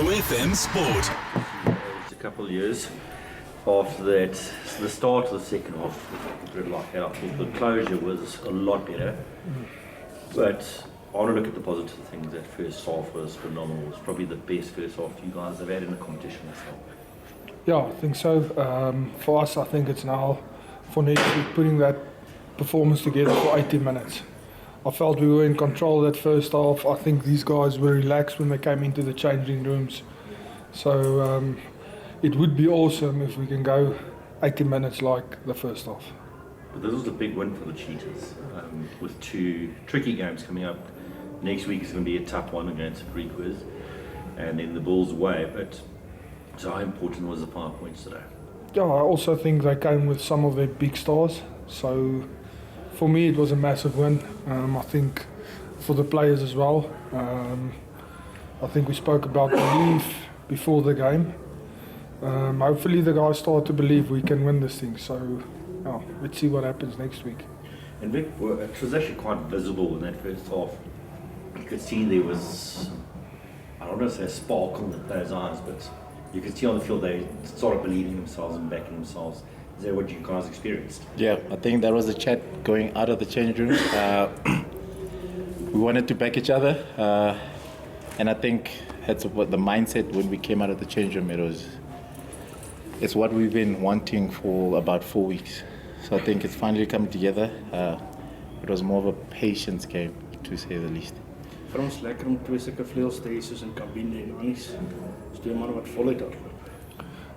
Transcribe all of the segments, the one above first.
OFM Sport. Just a couple of years after that, so the start of the second half was a bit like that. I thought the closure was a lot better. But I want to look at the positive things. That first half was phenomenal. It was probably the best first half you guys have had in the competition itself. Yeah, I think so. For us, I think it's now for next week putting that performance together for 80 minutes. I felt we were in control that first half. I think these guys were relaxed when they came into the changing rooms. So it would be awesome if we can go 80 minutes like the first half. But this was a big win for the Cheetahs, with two tricky games coming up. Next week is going to be a tough one against Currie Cup, and then the Bulls away. But so how important was the 5 points today? Yeah, I also think they came with some of their big stars. So for me, it was a massive win. I think for the players as well. I think we spoke about belief before the game. Hopefully the guys start to believe we can win this thing. So let's see what happens next week. And Vic, it was actually quite visible in that first half. You could see there was, I don't want to say a sparkle in the players' eyes, but you could see on the field they started believing themselves and backing themselves. Is that what you guys experienced? Yeah, I think that was the chat going out of the change room. We wanted to back each other, and I think that's what the mindset when we came out of the change room. It's what we've been wanting for about 4 weeks. So I think it's finally coming together. It was more of a patience game, to say the least. Frans, lekker om twee sulke vleuels te hê soos in kabine en Annies. Dis twee manne wat voluit hardloop.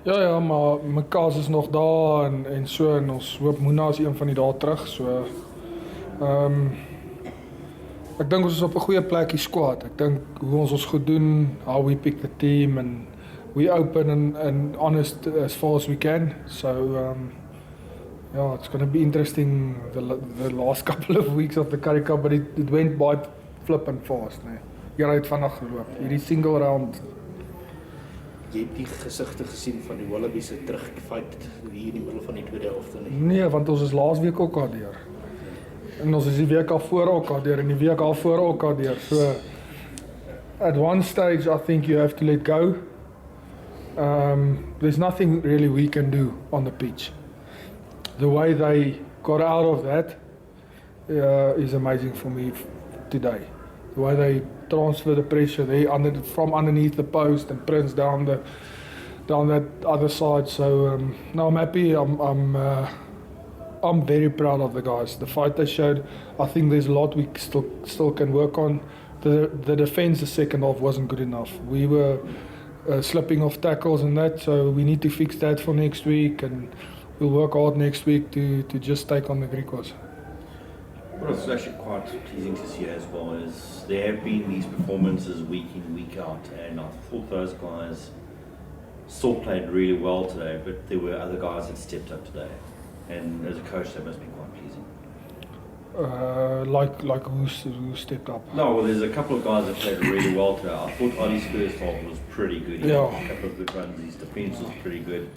Ja, maar mekaar is nog daar en so en ons hoop Moena is een van die daar terug. So ek dink ons is op 'n goeie plek hier squad. Ek dink hoe ons goed doen, how we pick the team and we open and honest as far as we can. So it's going to be interesting the last couple of weeks of the Currie Cup, but it went by flipping fast, nee. Hier het vandag geloop. Hierdie single round. Jy het die gesigte gesien van die Wallabies se terugfight hier in die middel van die tweede helfte nie. Nee, want ons is laasweek ook al deur. En ons is die week al voor ook al deur en die week al voor ook al deur. So at one stage I think you have to let go. There's nothing really we can do on the pitch. The way they got out of that is amazing for me today. The way they transfer the pressure there from underneath the post and Prince down that other side. So no, I'm happy. I'm very proud of the guys. The fight they showed. I think there's a lot we still can work on. The defense the second half wasn't good enough. We were slipping off tackles and that, so we need to fix that for next week, and we'll work hard next week to just take on the Griquas. What was actually quite pleasing to see as well is there have been these performances week in, week out, and I thought those guys still played really well today, but there were other guys that stepped up today, and as a coach that must be quite pleasing. Like who stepped up? No, well, there's a couple of guys that played really well today. I thought Ollie's first half was pretty good. He had a couple of good runs. His defence was pretty good.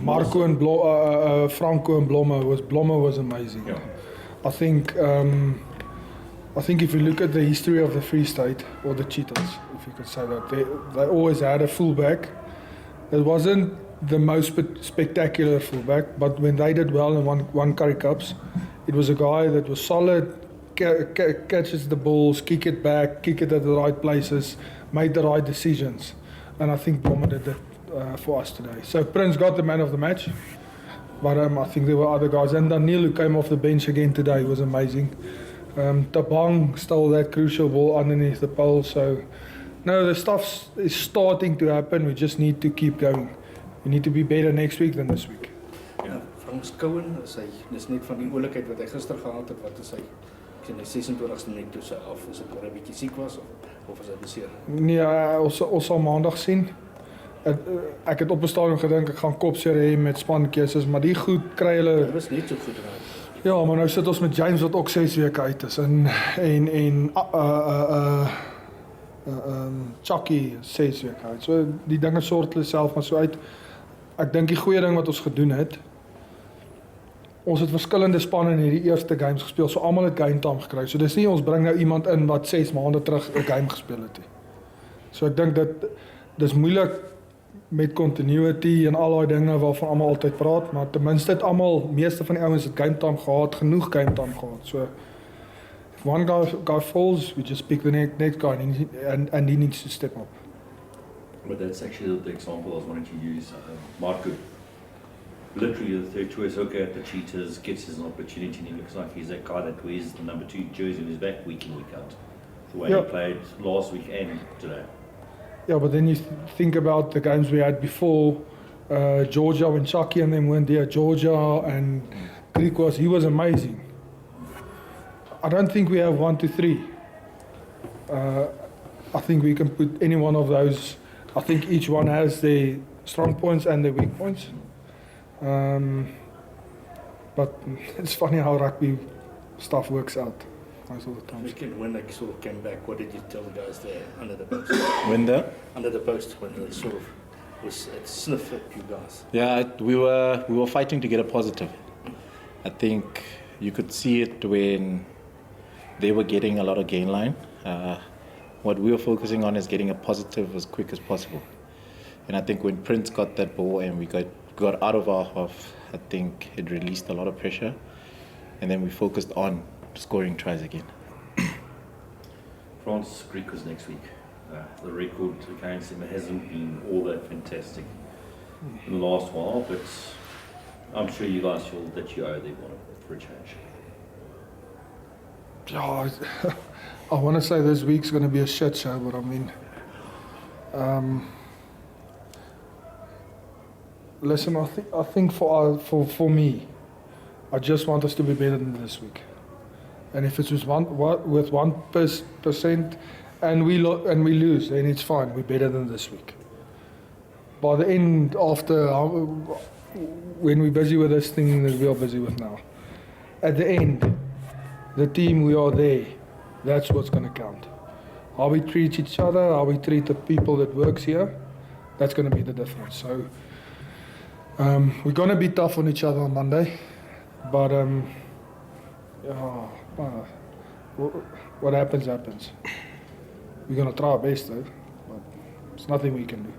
Marco and Franco and Blomme was amazing. Yeah. I think if you look at the history of the Free State or the Cheetahs, if you could say that, they always had a fullback. It wasn't the most spectacular fullback, but when they did well and won Currie Cups, it was a guy that was solid, catches the balls, kick it back, kick it at the right places, made the right decisions. And I think Blomme did that for us today. So Prince got the man of the match. But I think there were other guys. And Daniel, who came off the bench again today, was amazing. Tabang stole that crucial ball underneath the pole. So, no, the stuff is starting to happen. We just need to keep going. We need to be better next week than this week. Ja, Frans Steyn, dis net van die oulikheid wat hy gister gehad het, wat is hy? In die 26ste minuut toe sy af, is dit oor 'n bietjie siek was of is hy beseer? Nee, ons sal maandag sien. Ek het op 'n stadium gedink ek gaan kopseer hê met spankeuses, maar die goed kry hulle. Dit was net so goed raak. Ja, maar nou sit ons met James wat ook 6 weke uit is en Chucky 6 weke uit. So die dinge sort hulle self maar so uit. Ek dink die goeie ding wat ons gedoen het. Ons het verskillende spanne in hierdie eerste games gespeel, so almal het game time gekry. So dis nie ons bring nou iemand in wat 6 maande terug 'n game gespeel het nie. So ek dink dat dis moeilik met continuity en al daai dinge waarvan almal altyd praat, maar ten minste het almal, meeste van die ouens het game time gehad, genoeg game time gehad. So if one guy falls, we just pick the next guy and he needs to step up. But that's actually the example I was wanting to use. Marco, literally the third choice hooker at the Cheetahs, gets his opportunity and he looks like he's that guy that wears the number 2 jersey on his back week in, week out. The way he played last week and today. Yeah, but then you think about the games we had before, Georgia, when Chucky and them went there, Georgia and Greek he was amazing. I don't think we have 1 to 3. I think we can put any one of those. I think each one has their strong points and their weak points. But it's funny how rugby stuff works out most of the time. When they sort of came back, what did you tell the guys there under the post? Under the post, when they sort of was it sniff at you guys? Yeah, we were fighting to get a positive. I think you could see it when they were getting a lot of gain line. What we were focusing on is getting a positive as quick as possible. And I think when Prince got that ball and we got out of our half, I think it released a lot of pressure. And then we focused on scoring tries again. France Greek was next week. The record against him hasn't been all that fantastic in the last while, but I'm sure you guys feel that you owe them one for a change. Yeah, I want to say this week's going to be a shit show, but I mean, listen, I think for me, I just want us to be better than this week. And if it's with 1% and we lose, then it's fine. We're better than this week. By the end, after when we're busy with this thing that we are busy with now, at the end, the team we are there. That's what's going to count. How we treat each other, how we treat the people that works here, that's going to be the difference. So we're going to be tough on each other on Monday, but what happens, happens. We're going to try our best though, but there's nothing we can do.